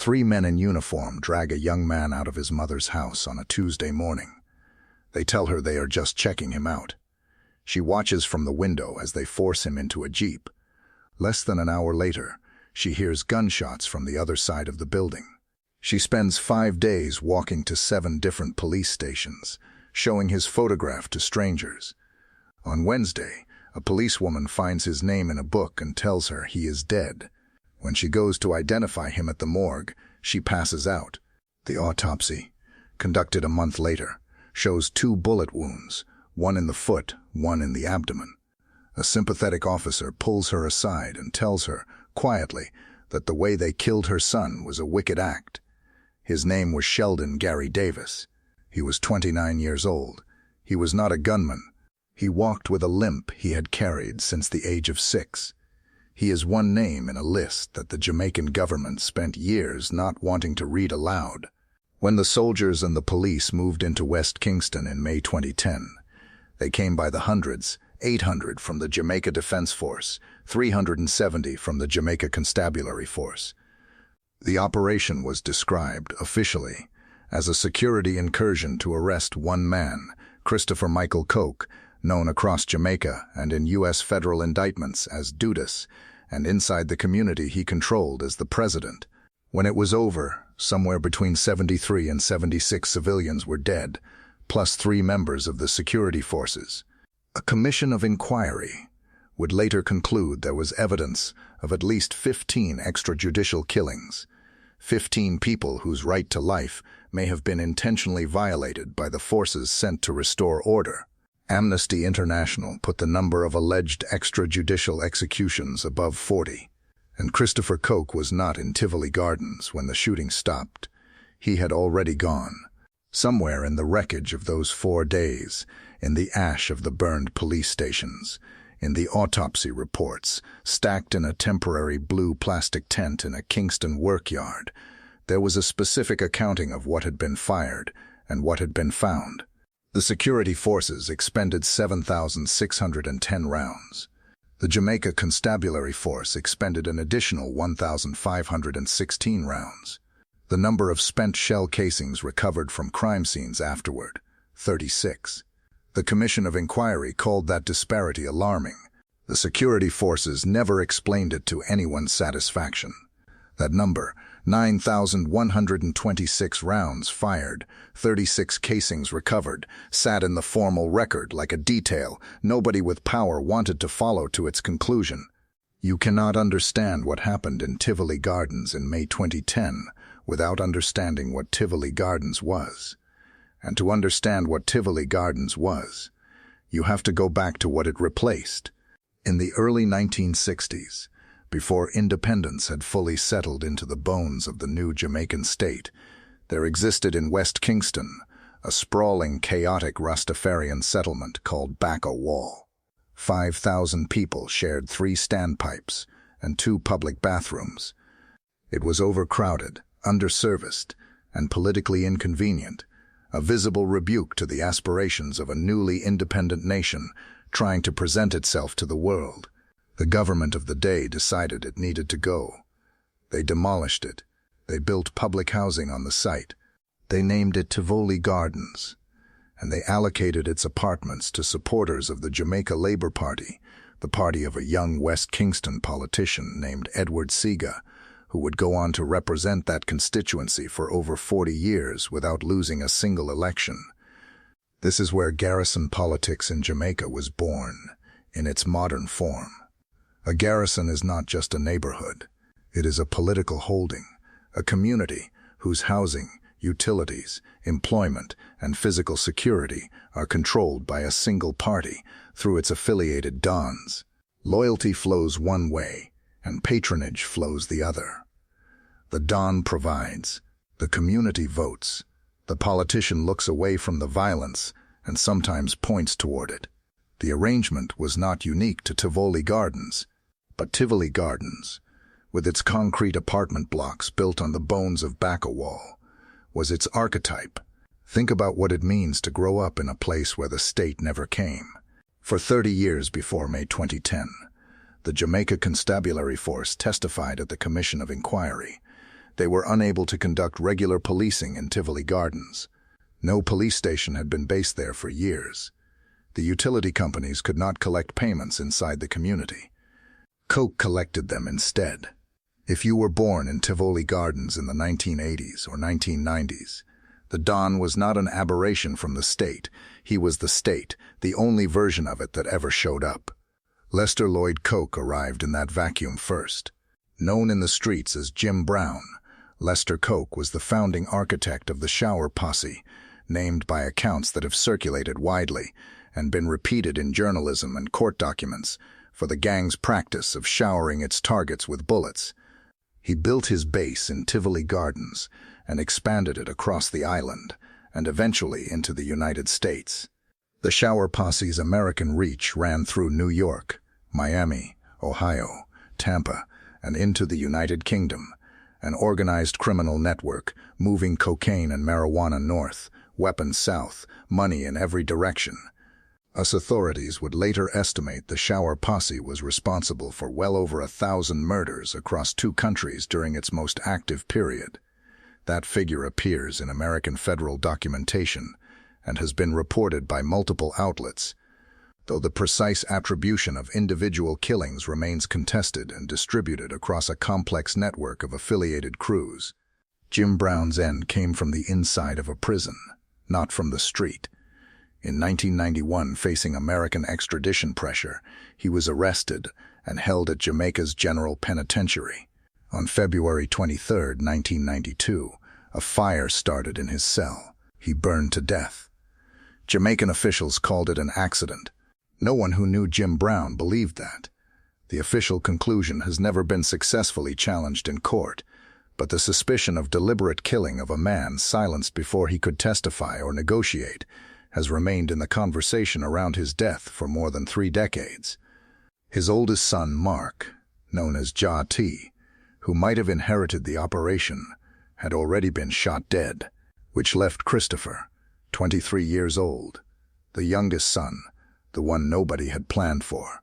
Three men in uniform drag a young man out of his mother's house on a Tuesday morning. They tell her they are just checking him out. She watches from the window as they force him into a jeep. Less than an hour later, she hears gunshots from the other side of the building. She spends 5 days walking to 7 different police stations, showing his photograph to strangers. On Wednesday, a policewoman finds his name in a book and tells her he is dead. When she goes to identify him at the morgue, she passes out. The autopsy, conducted a month later, shows 2 bullet wounds, one in the foot, one in the abdomen. A sympathetic officer pulls her aside and tells her, quietly, that the way they killed her son was a wicked act. His name was Sheldon Gary Davis. He was 29 years old. He was not a gunman. He walked with a limp he had carried since the age of 6. He is one name in a list that the Jamaican government spent years not wanting to read aloud. When the soldiers and the police moved into West Kingston in May 2010, they came by the hundreds, 800 from the Jamaica Defense Force, 370 from the Jamaica Constabulary Force. The operation was described, officially, as a security incursion to arrest one man, Christopher Michael Koch, known across Jamaica and in U.S. federal indictments as Dudus, and inside the community he controlled as the president. When it was over, somewhere between 73 and 76 civilians were dead, plus 3 members of the security forces. A commission of inquiry would later conclude there was evidence of at least 15 extrajudicial killings, 15 people whose right to life may have been intentionally violated by the forces sent to restore order. Amnesty International put the number of alleged extrajudicial executions above 40, and Christopher Koch was not in Tivoli Gardens when the shooting stopped. He had already gone. Somewhere in the wreckage of those 4 days, in the ash of the burned police stations, in the autopsy reports, stacked in a temporary blue plastic tent in a Kingston workyard, there was a specific accounting of what had been fired and what had been found. The security forces expended 7,610 rounds. The Jamaica Constabulary Force expended an additional 1,516 rounds. The number of spent shell casings recovered from crime scenes afterward, 36. The Commission of Inquiry called that disparity alarming. The security forces never explained it to anyone's satisfaction. That number, 9,126 rounds fired, 36 casings recovered, sat in the formal record like a detail nobody with power wanted to follow to its conclusion. You cannot understand what happened in Tivoli Gardens in May 2010 without understanding what Tivoli Gardens was. And to understand what Tivoli Gardens was, you have to go back to what it replaced. In the early 1960s, before independence had fully settled into the bones of the new Jamaican state, there existed in West Kingston a sprawling, chaotic Rastafarian settlement called Bacca Wall. 5,000 people shared 3 standpipes and 2 public bathrooms. It was overcrowded, underserviced, and politically inconvenient, a visible rebuke to the aspirations of a newly independent nation trying to present itself to the world. The government of the day decided it needed to go. They demolished it. They built public housing on the site. They named it Tivoli Gardens, and they allocated its apartments to supporters of the Jamaica Labour Party, the party of a young West Kingston politician named Edward Seaga, who would go on to represent that constituency for over 40 years without losing a single election. This is where garrison politics in Jamaica was born, in its modern form. A garrison is not just a neighborhood. It is a political holding, a community whose housing, utilities, employment, and physical security are controlled by a single party through its affiliated dons. Loyalty flows one way, and patronage flows the other. The don provides, the community votes, the politician looks away from the violence and sometimes points toward it. The arrangement was not unique to Tivoli Gardens, but Tivoli Gardens, with its concrete apartment blocks built on the bones of Bacca Wall, was its archetype. Think about what it means to grow up in a place where the state never came. For 30 years before May 2010, the Jamaica Constabulary Force testified at the Commission of Inquiry. They were unable to conduct regular policing in Tivoli Gardens. No police station had been based there for years. The utility companies could not collect payments inside the community. Coke collected them instead. If you were born in Tivoli Gardens in the 1980s or 1990s, the Don was not an aberration from the state. He was the state, the only version of it that ever showed up. Lester Lloyd Coke arrived in that vacuum first. Known in the streets as Jim Brown, Lester Coke was the founding architect of the shower posse, named by accounts that have circulated widely and been repeated in journalism and court documents for the gang's practice of showering its targets with bullets. He built his base in Tivoli Gardens and expanded it across the island and eventually into the United States. The shower posse's American reach ran through New York, Miami, Ohio, Tampa, and into the United Kingdom, an organized criminal network moving cocaine and marijuana north, weapons south, money in every direction. Us authorities would later estimate the shower posse was responsible for well over 1,000 murders across 2 countries during its most active period. That figure appears in American federal documentation and has been reported by multiple outlets, though the precise attribution of individual killings remains contested and distributed across a complex network of affiliated crews. Jim Brown's end came from the inside of a prison, not from the street. In 1991, facing American extradition pressure, he was arrested and held at Jamaica's General Penitentiary. On February 23, 1992, a fire started in his cell. He burned to death. Jamaican officials called it an accident. No one who knew Jim Brown believed that. The official conclusion has never been successfully challenged in court, but the suspicion of deliberate killing of a man silenced before he could testify or negotiate has remained in the conversation around his death for more than 3 decades. His oldest son, Mark, known as Ja T, who might have inherited the operation, had already been shot dead, which left Christopher, 23 years old, the youngest son, the one nobody had planned for.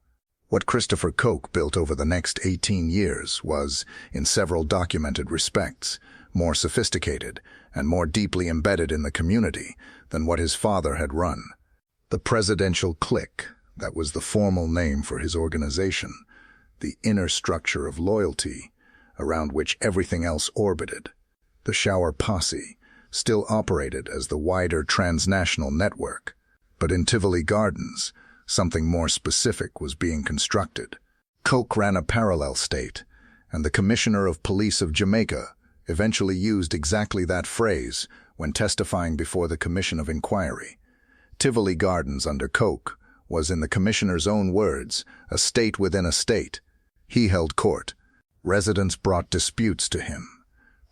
What Christopher Coke built over the next 18 years was, in several documented respects, more sophisticated and more deeply embedded in the community than what his father had run. The presidential clique, that was the formal name for his organization, the inner structure of loyalty around which everything else orbited. The shower posse still operated as the wider transnational network, but in Tivoli Gardens, something more specific was being constructed. Coke ran a parallel state, and the Commissioner of Police of Jamaica eventually used exactly that phrase when testifying before the Commission of Inquiry. Tivoli Gardens under Coke was, in the Commissioner's own words, a state within a state. He held court. Residents brought disputes to him.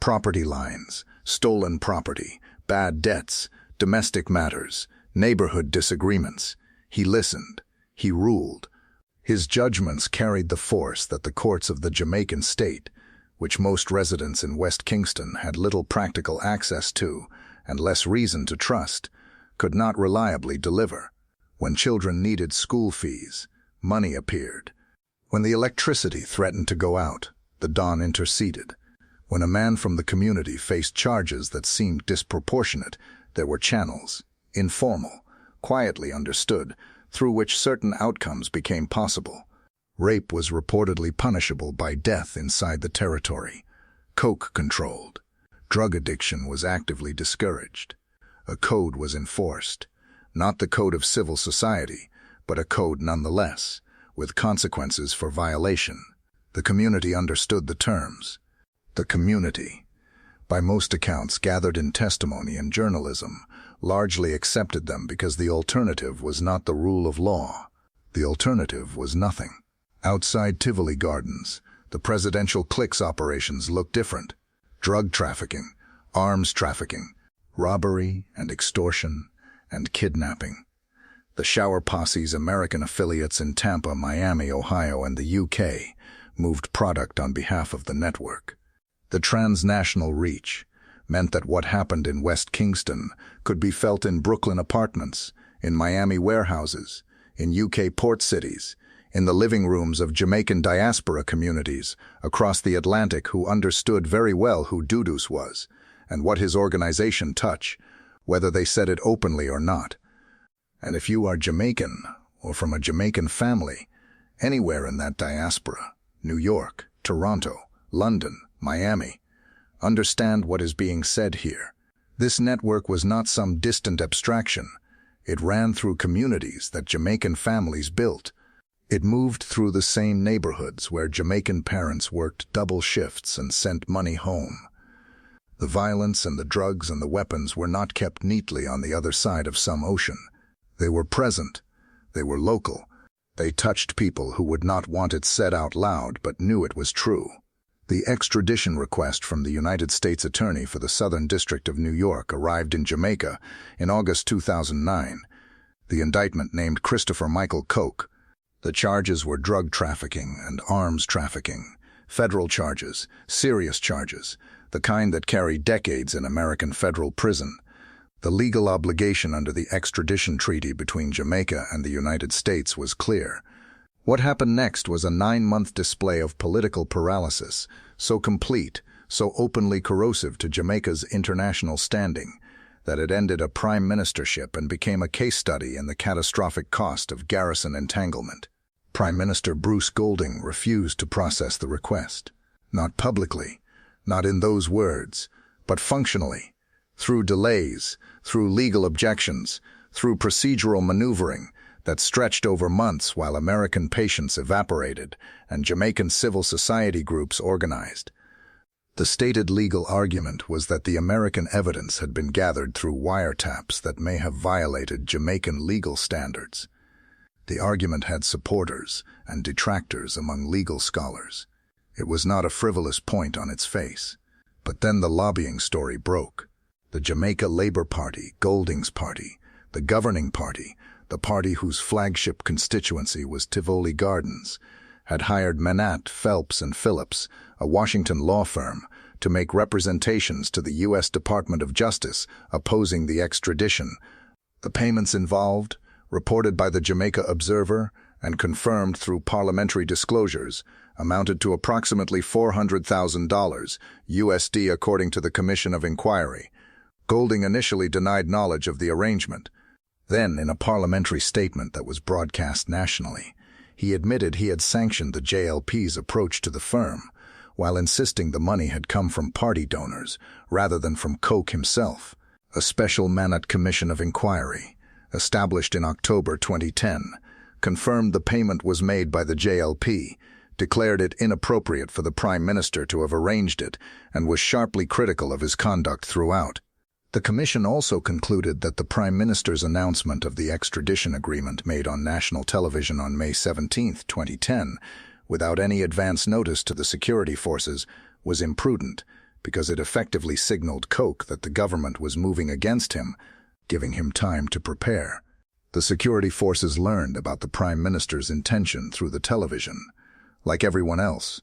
Property lines, stolen property, bad debts, domestic matters, neighborhood disagreements. He listened. He ruled. His judgments carried the force that the courts of the Jamaican state, which most residents in West Kingston had little practical access to and less reason to trust, could not reliably deliver. When children needed school fees, money appeared. When the electricity threatened to go out, the Don interceded. When a man from the community faced charges that seemed disproportionate, there were channels, informal, quietly understood, through which certain outcomes became possible. Rape was reportedly punishable by death inside the territory. Coke controlled. Drug addiction was actively discouraged. A code was enforced. Not the code of civil society, but a code nonetheless, with consequences for violation. The community understood the terms. The community, by most accounts gathered in testimony and journalism, largely accepted them because the alternative was not the rule of law. The alternative was nothing. Outside Tivoli Gardens, the presidential clique's operations looked different. Drug trafficking, arms trafficking, robbery and extortion, and kidnapping. The shower posse's American affiliates in Tampa, Miami, Ohio, and the UK moved product on behalf of the network. The transnational reach meant that what happened in West Kingston could be felt in Brooklyn apartments, in Miami warehouses, in UK port cities, in the living rooms of Jamaican diaspora communities across the Atlantic who understood very well who Dudus was and what his organization touched, whether they said it openly or not. And if you are Jamaican or from a Jamaican family, anywhere in that diaspora, New York, Toronto, London, Miami, understand what is being said here. This network was not some distant abstraction. It ran through communities that Jamaican families built. It moved through the same neighborhoods where Jamaican parents worked double shifts and sent money home. The violence and the drugs and the weapons were not kept neatly on the other side of some ocean. They were present. They were local. They touched people who would not want it said out loud but knew it was true. The extradition request from the United States Attorney for the Southern District of New York arrived in Jamaica in August 2009. The indictment named Christopher Michael Koch. The charges were drug trafficking and arms trafficking, federal charges, serious charges, the kind that carry decades in American federal prison. The legal obligation under the extradition treaty between Jamaica and the United States was clear. What happened next was a 9-month display of political paralysis, so complete, so openly corrosive to Jamaica's international standing, that it ended a prime ministership and became a case study in the catastrophic cost of garrison entanglement. Prime Minister Bruce Golding refused to process the request. Not publicly, not in those words, but functionally, through delays, through legal objections, through procedural maneuvering that stretched over months while American patience evaporated and Jamaican civil society groups organized. The stated legal argument was that the American evidence had been gathered through wiretaps that may have violated Jamaican legal standards. The argument had supporters and detractors among legal scholars. It was not a frivolous point on its face. But then the lobbying story broke. The Jamaica Labour Party, Golding's party, the governing party, the party whose flagship constituency was Tivoli Gardens, had hired Manat, Phelps and Phillips, a Washington law firm, to make representations to the U.S. Department of Justice opposing the extradition. The payments involved, reported by the Jamaica Observer and confirmed through parliamentary disclosures, amounted to approximately $400,000 USD according to the Commission of Inquiry. Golding initially denied knowledge of the arrangement. Then, in a parliamentary statement that was broadcast nationally, he admitted he had sanctioned the JLP's approach to the firm, while insisting the money had come from party donors rather than from Koch himself. A special Manat Commission of Inquiry, established in October 2010, confirmed the payment was made by the JLP, declared it inappropriate for the Prime Minister to have arranged it, and was sharply critical of his conduct throughout. The Commission also concluded that the Prime Minister's announcement of the extradition agreement made on national television on May 17, 2010, without any advance notice to the security forces, was imprudent because it effectively signaled Koch that the government was moving against him, giving him time to prepare. The security forces learned about the Prime Minister's intention through the television. Like everyone else,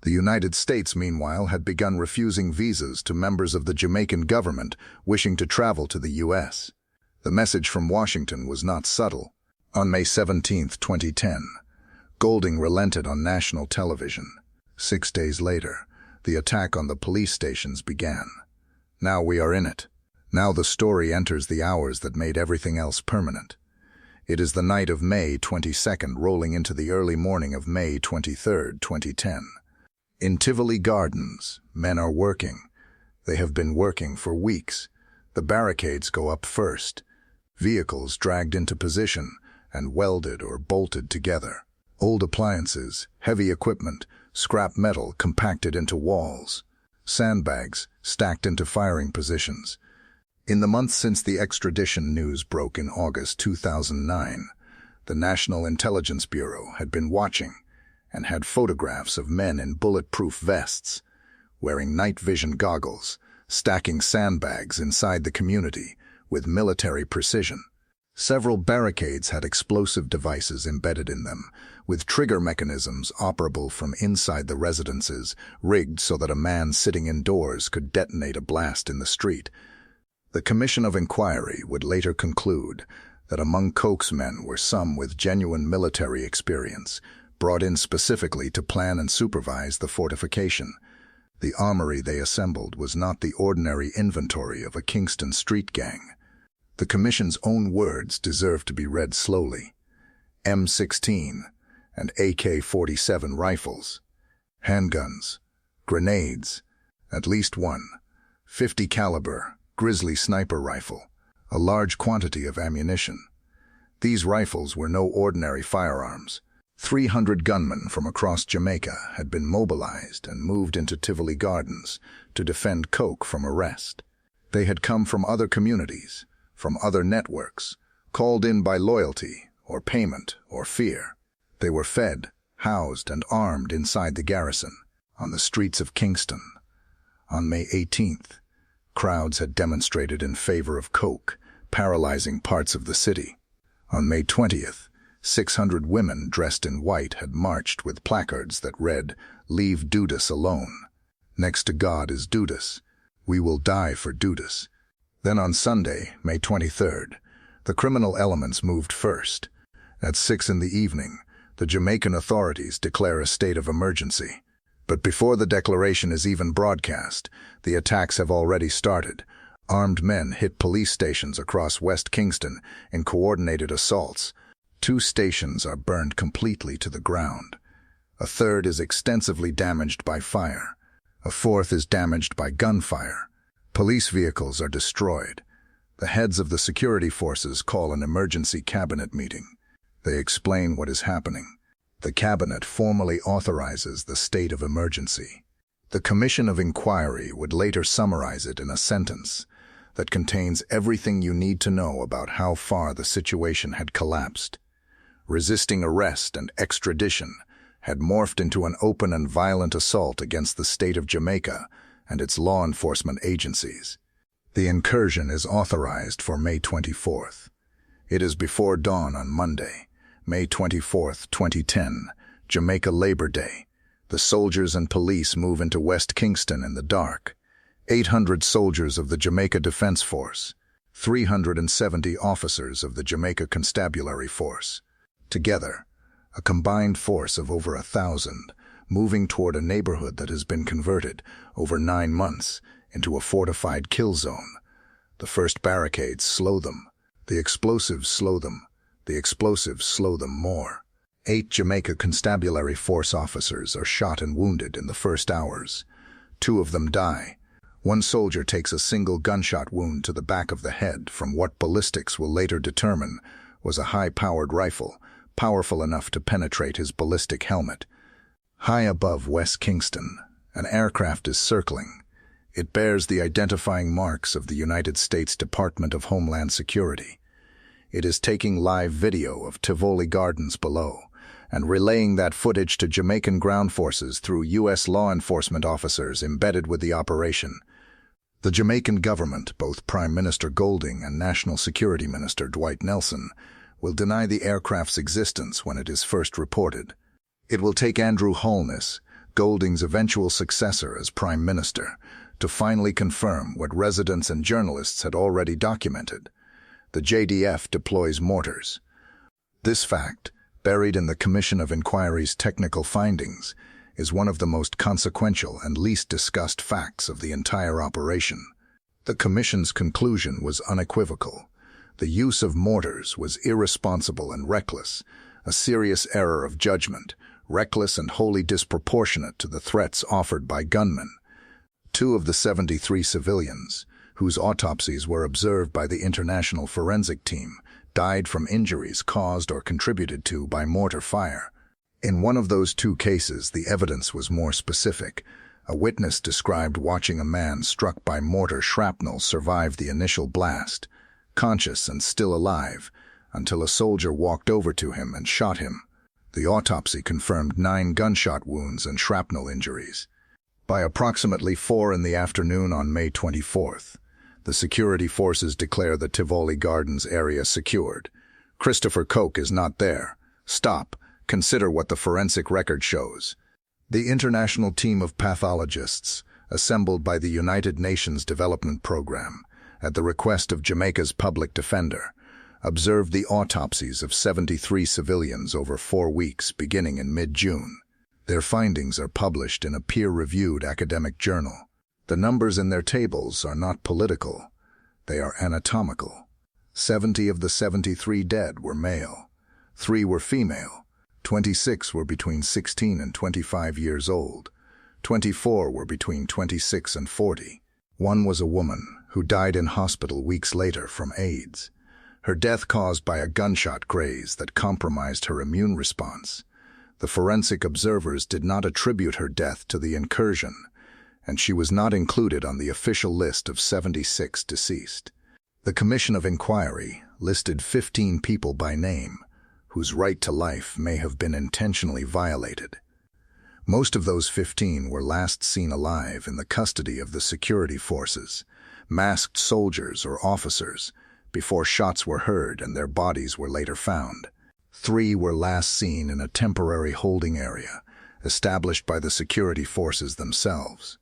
the United States, meanwhile, had begun refusing visas to members of the Jamaican government wishing to travel to the U.S. The message from Washington was not subtle. On May 17, 2010, Golding relented on national television. 6 days later, the attack on the police stations began. Now we are in it. Now the story enters the hours that made everything else permanent. It is the night of May 22nd rolling into the early morning of May 23rd, 2010. In Tivoli Gardens, men are working. They have been working for weeks. The barricades go up first. Vehicles dragged into position and welded or bolted together. Old appliances, heavy equipment, scrap metal compacted into walls. Sandbags stacked into firing positions. In the months since the extradition news broke in August 2009, the National Intelligence Bureau had been watching and had photographs of men in bulletproof vests, wearing night vision goggles, stacking sandbags inside the community with military precision. Several barricades had explosive devices embedded in them, with trigger mechanisms operable from inside the residences, rigged so that a man sitting indoors could detonate a blast in the street. The Commission of Inquiry would later conclude that among Koch's men were some with genuine military experience, brought in specifically to plan and supervise the fortification. The armory they assembled was not the ordinary inventory of a Kingston street gang. The Commission's own words deserve to be read slowly. M16 and AK-47 rifles, handguns, grenades, at least one, 50 caliber, Grizzly sniper rifle, a large quantity of ammunition. These rifles were no ordinary firearms. 300 gunmen from across Jamaica had been mobilized and moved into Tivoli Gardens to defend Koch from arrest. They had come from other communities, from other networks, called in by loyalty or payment or fear. They were fed, housed, and armed inside the garrison, on the streets of Kingston. On May 18th, crowds had demonstrated in favor of Koch, paralyzing parts of the city. On May 20th, 600 women dressed in white had marched with placards that read, "Leave Dudus alone. Next to God is Dudus. We will die for Dudus." Then on Sunday, May 23rd, the criminal elements moved first. At 6 in the evening, the Jamaican authorities declare a state of emergency. But before the declaration is even broadcast, the attacks have already started. Armed men hit police stations across West Kingston in coordinated assaults. 2 stations are burned completely to the ground. A third is extensively damaged by fire. A fourth is damaged by gunfire. Police vehicles are destroyed. The heads of the security forces call an emergency cabinet meeting. They explain what is happening. The cabinet formally authorizes the state of emergency. The Commission of Inquiry would later summarize it in a sentence that contains everything you need to know about how far the situation had collapsed. Resisting arrest and extradition had morphed into an open and violent assault against the state of Jamaica and its law enforcement agencies. The incursion is authorized for May 24th. It is before dawn on Monday, May 24th, 2010, Jamaica Labor Day. The soldiers and police move into West Kingston in the dark. 800 soldiers of the Jamaica Defense Force, 370 officers of the Jamaica Constabulary Force. Together, a combined force of over 1,000, moving toward a neighborhood that has been converted, over 9 months, into a fortified kill zone. The first barricades slow them. The explosives slow them. The explosives slow them more. 8 Jamaica Constabulary Force officers are shot and wounded in the first hours. 2 of them die. 1 soldier takes a single gunshot wound to the back of the head from what ballistics will later determine was a high-powered rifle, powerful enough to penetrate his ballistic helmet. High above West Kingston, an aircraft is circling. It bears the identifying marks of the United States Department of Homeland Security. It is taking live video of Tivoli Gardens below and relaying that footage to Jamaican ground forces through U.S. law enforcement officers embedded with the operation. The Jamaican government, both Prime Minister Golding and National Security Minister Dwight Nelson, will deny the aircraft's existence when it is first reported. It will take Andrew Holness, Golding's eventual successor as Prime Minister, to finally confirm what residents and journalists had already documented. The JDF deploys mortars. This fact, buried in the Commission of Inquiry's technical findings, is one of the most consequential and least discussed facts of the entire operation. The Commission's conclusion was unequivocal. The use of mortars was irresponsible and reckless, a serious error of judgment, reckless and wholly disproportionate to the threats offered by gunmen. 2 of the 73 civilians, whose autopsies were observed by the International Forensic Team, died from injuries caused or contributed to by mortar fire. In one of those 2 cases, the evidence was more specific. A witness described watching a man struck by mortar shrapnel survive the initial blast, conscious and still alive, until a soldier walked over to him and shot him. The autopsy confirmed 9 gunshot wounds and shrapnel injuries. By approximately 4 in the afternoon on May 24th, the security forces declare the Tivoli Gardens area secured. Christopher Koch is not there. Stop. Consider what the forensic record shows. The international team of pathologists, assembled by the United Nations Development Program, at the request of Jamaica's public defender, observed the autopsies of 73 civilians over 4 weeks beginning in mid-June. Their findings are published in a peer-reviewed academic journal. The numbers in their tables are not political, they are anatomical. 70 of the 73 dead were male, 3 were female, 26 were between 16 and 25 years old, 24 were between 26 and 40. 1 was a woman who died in hospital weeks later from AIDS. Her death caused by a gunshot graze that compromised her immune response. The forensic observers did not attribute her death to the incursion, and she was not included on the official list of 76 deceased. The Commission of Inquiry listed 15 people by name, whose right to life may have been intentionally violated. Most of those 15 were last seen alive in the custody of the security forces, masked soldiers or officers, before shots were heard and their bodies were later found. 3 were last seen in a temporary holding area, established by the security forces themselves.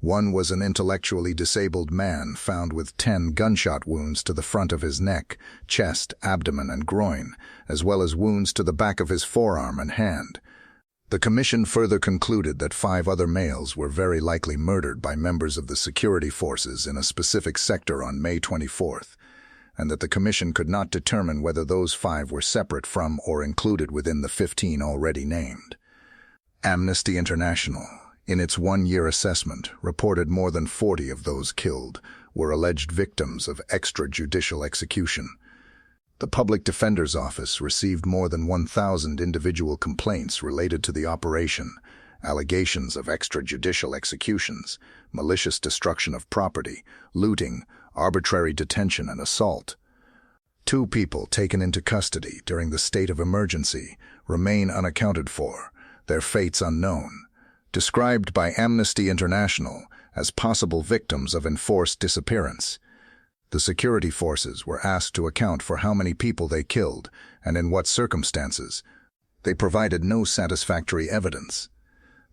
1 was an intellectually disabled man found with 10 gunshot wounds to the front of his neck, chest, abdomen, and groin, as well as wounds to the back of his forearm and hand. The commission further concluded that 5 other males were very likely murdered by members of the security forces in a specific sector on May 24th, and that the commission could not determine whether those 5 were separate from or included within the 15 already named. Amnesty International, in its 1-year assessment, reported more than 40 of those killed were alleged victims of extrajudicial execution. The Public Defender's Office received more than 1,000 individual complaints related to the operation, allegations of extrajudicial executions, malicious destruction of property, looting, arbitrary detention, and assault. 2 people taken into custody during the state of emergency remain unaccounted for, their fates unknown, described by Amnesty International as possible victims of enforced disappearance. The security forces were asked to account for how many people they killed and in what circumstances. They provided no satisfactory evidence.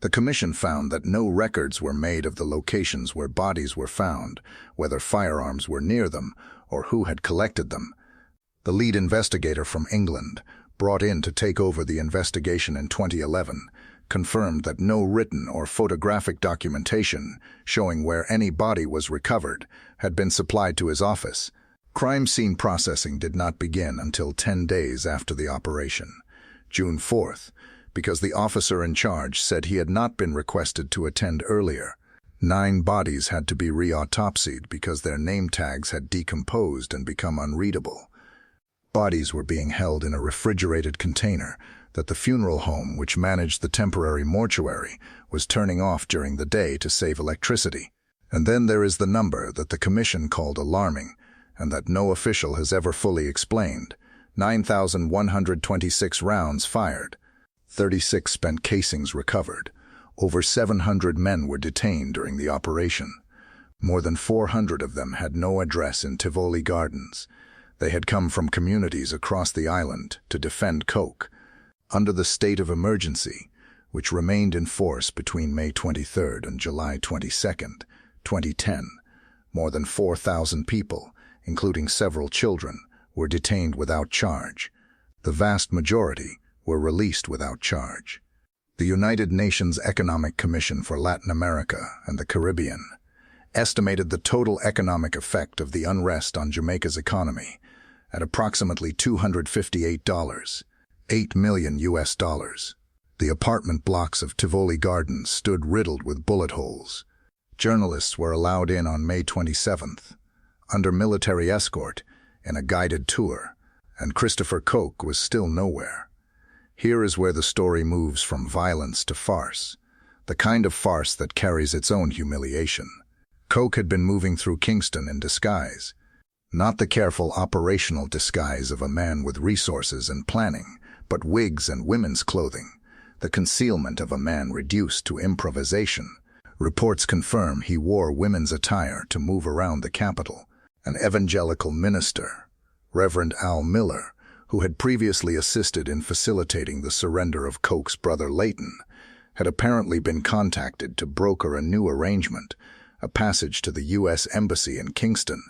The commission found that no records were made of the locations where bodies were found, whether firearms were near them, or who had collected them. The lead investigator from England, brought in to take over the investigation in 2011, confirmed that no written or photographic documentation showing where any body was recovered had been supplied to his office. Crime scene processing did not begin until 10 days after the operation, June 4th, because the officer in charge said he had not been requested to attend earlier. 9 bodies had to be re-autopsied because their name tags had decomposed and become unreadable. Bodies were being held in a refrigerated container that the funeral home, which managed the temporary mortuary, was turning off during the day to save electricity. And then there is the number that the commission called alarming, and that no official has ever fully explained: 9,126 rounds fired, 36 spent casings recovered. Over 700 men were detained during the operation. More than 400 of them had no address in Tivoli Gardens. They had come from communities across the island to defend coke. Under the state of emergency, which remained in force between May 23rd and July 22nd, 2010, more than 4,000 people, including several children, were detained without charge. The vast majority were released without charge. The United Nations Economic Commission for Latin America and the Caribbean estimated the total economic effect of the unrest on Jamaica's economy at approximately $258, $8 million. The apartment blocks of Tivoli Gardens stood riddled with bullet holes. Journalists were allowed in on May 27th, under military escort, in a guided tour, and Christopher Coke was still nowhere. Here is where the story moves from violence to farce, the kind of farce that carries its own humiliation. Coke had been moving through Kingston in disguise, not the careful operational disguise of a man with resources and planning, but wigs and women's clothing, the concealment of a man reduced to improvisation. Reports confirm he wore women's attire to move around the capital. An evangelical minister, Reverend Al Miller, who had previously assisted in facilitating the surrender of Coke's brother Leighton, had apparently been contacted to broker a new arrangement, a passage to the U.S. Embassy in Kingston,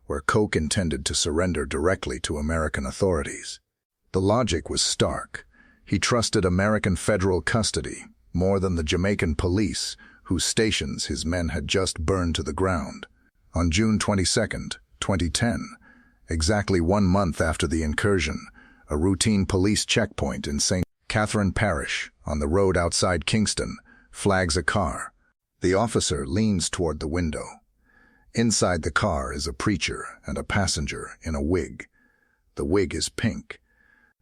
where Koch intended to surrender directly to American authorities. The logic was stark. He trusted American federal custody more than the Jamaican police, whose stations his men had just burned to the ground. On June 22, 2010, exactly 1 month after the incursion, a routine police checkpoint in St. Catherine Parish, on the road outside Kingston, flags a car. The officer leans toward the window. Inside the car is a preacher and a passenger in a wig. The wig is pink.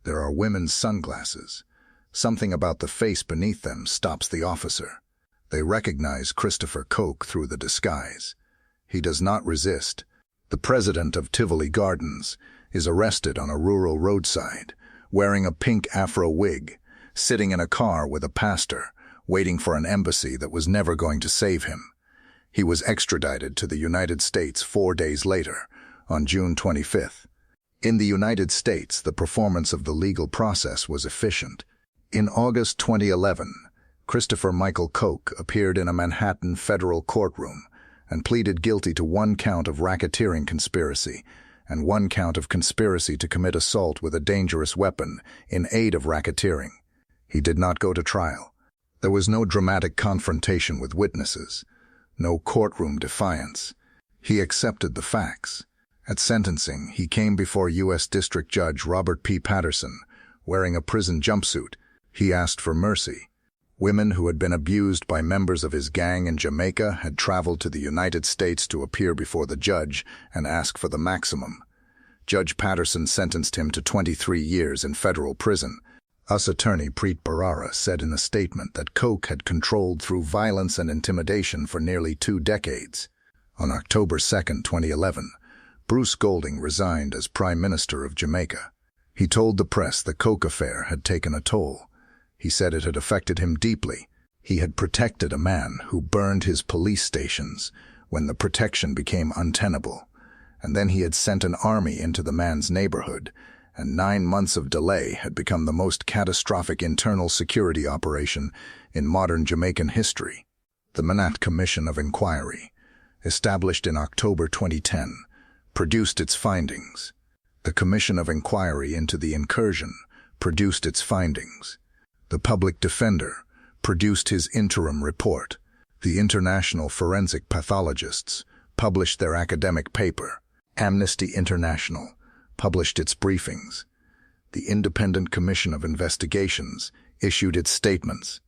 There are women's sunglasses. Something about the face beneath them stops the officer. They recognize Christopher Koch through the disguise. He does not resist. The president of Tivoli Gardens is arrested on a rural roadside, wearing a pink afro wig, sitting in a car with a pastor, waiting for an embassy that was never going to save him. He was extradited to the United States 4 days later, on June 25th. In the United States, the performance of the legal process was efficient. In August 2011, Christopher Michael Koch appeared in a Manhattan federal courtroom and pleaded guilty to 1 count of racketeering conspiracy and 1 count of conspiracy to commit assault with a dangerous weapon in aid of racketeering. He did not go to trial. There was no dramatic confrontation with witnesses, no courtroom defiance. He accepted the facts. At sentencing, he came before U.S. District Judge Robert P. Patterson, wearing a prison jumpsuit. He asked for mercy. Women who had been abused by members of his gang in Jamaica had traveled to the United States to appear before the judge and ask for the maximum. Judge Patterson sentenced him to 23 years in federal prison. U.S. Attorney Preet Bharara said in a statement that Koch had controlled through violence and intimidation for nearly 2 decades. On October 2, 2011, Bruce Golding resigned as Prime Minister of Jamaica. He told the press the Koch affair had taken a toll. He said it had affected him deeply. He had protected a man who burned his police stations when the protection became untenable, and then he had sent an army into the man's neighborhood, and 9 months of delay had become the most catastrophic internal security operation in modern Jamaican history. The Manat Commission of Inquiry, established in October 2010, produced its findings. The Commission of Inquiry into the Incursion produced its findings. The public defender produced his interim report. The international forensic pathologists published their academic paper. Amnesty International published its briefings. The Independent Commission of Investigations issued its statements.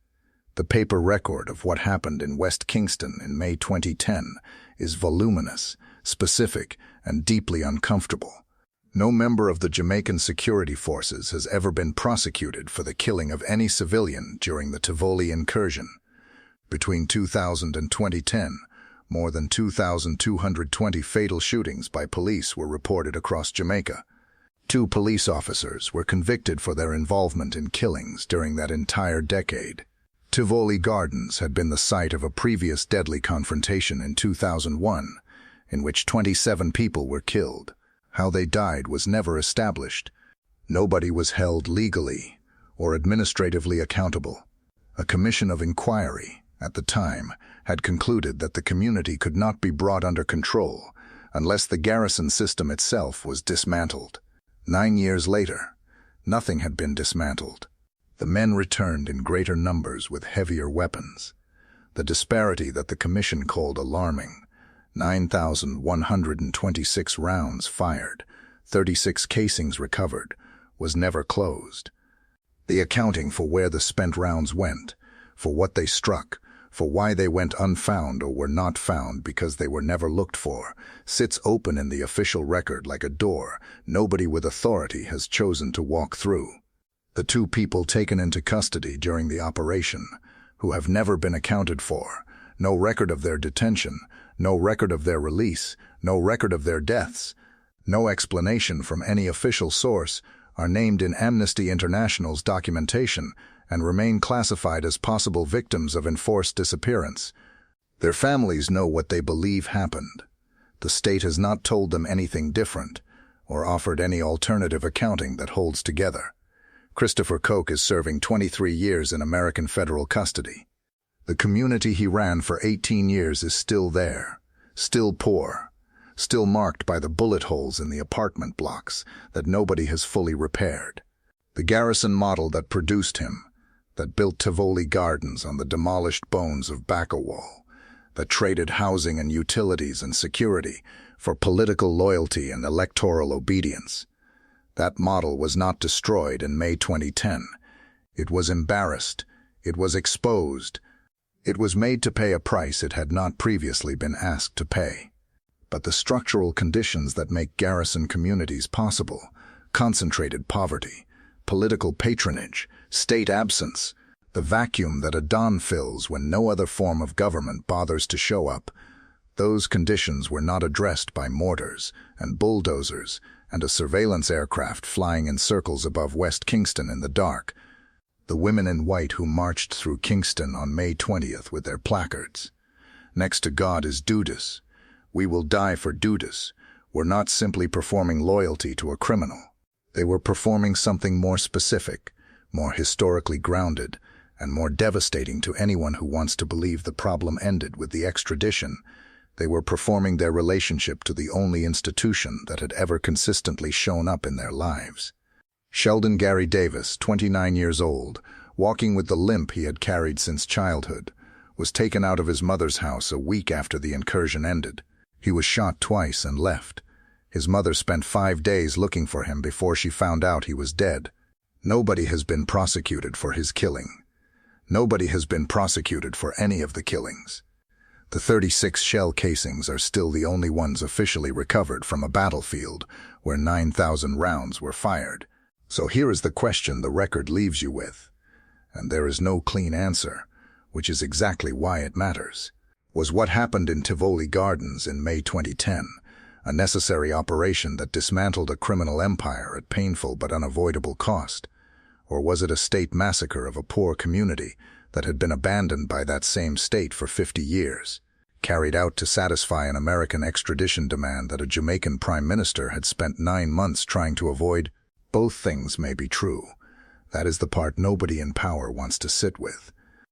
The paper record of what happened in West Kingston in May 2010 is voluminous, specific, and deeply uncomfortable. No member of the Jamaican security forces has ever been prosecuted for the killing of any civilian during the Tivoli incursion. Between 2000 and 2010, more than 2,220 fatal shootings by police were reported across Jamaica. 2 police officers were convicted for their involvement in killings during that entire decade. Tivoli Gardens had been the site of a previous deadly confrontation in 2001, in which 27 people were killed. How they died was never established. Nobody was held legally or administratively accountable. A commission of inquiry, at the time, had concluded that the community could not be brought under control unless the garrison system itself was dismantled. 9 years later, nothing had been dismantled. The men returned in greater numbers with heavier weapons. The disparity that the commission called alarming: 9,126 rounds fired, 36 casings recovered, was never closed. The accounting for where the spent rounds went, for what they struck, for why they went unfound or were not found because they were never looked for, sits open in the official record like a door nobody with authority has chosen to walk through. The 2 people taken into custody during the operation, who have never been accounted for, no record of their detention, no record of their release, no record of their deaths, no explanation from any official source, are named in Amnesty International's documentation and remain classified as possible victims of enforced disappearance. Their families know what they believe happened. The state has not told them anything different or offered any alternative accounting that holds together. Christopher Koch is serving 23 years in American federal custody. The community he ran for 18 years is still there, still poor, still marked by the bullet holes in the apartment blocks that nobody has fully repaired. The garrison model that produced him, that built Tivoli gardens on the demolished bones of Baccawal, that traded housing and utilities and security for political loyalty and electoral obedience. That model was not destroyed in May 2010. It was embarrassed. It was exposed. It was made to pay a price it had not previously been asked to pay. But the structural conditions that make garrison communities possible, concentrated poverty, political patronage, state absence, the vacuum that a dawn fills when no other form of government bothers to show up, those conditions were not addressed by mortars and bulldozers and a surveillance aircraft flying in circles above West Kingston in the dark. The women in white who marched through Kingston on May 20th with their placards, "Next to God is Dudus. We will die for Dudus," were not simply performing loyalty to a criminal. They were performing something more specific, more historically grounded, and more devastating to anyone who wants to believe the problem ended with the extradition. They were performing their relationship to the only institution that had ever consistently shown up in their lives. Sheldon Gary Davis, 29 years old, walking with the limp he had carried since childhood, was taken out of his mother's house a week after the incursion ended. He was shot twice and left. His mother spent 5 days looking for him before she found out he was dead. Nobody has been prosecuted for his killing. Nobody has been prosecuted for any of the killings. The 36 shell casings are still the only ones officially recovered from a battlefield where 9,000 rounds were fired. So here is the question the record leaves you with, and there is no clean answer, which is exactly why it matters. Was what happened in Tivoli Gardens in May 2010 a necessary operation that dismantled a criminal empire at painful but unavoidable cost? Or was it a state massacre of a poor community that had been abandoned by that same state for 50 years, carried out to satisfy an American extradition demand that a Jamaican prime minister had spent 9 months trying to avoid? Both things may be true. That is the part nobody in power wants to sit with.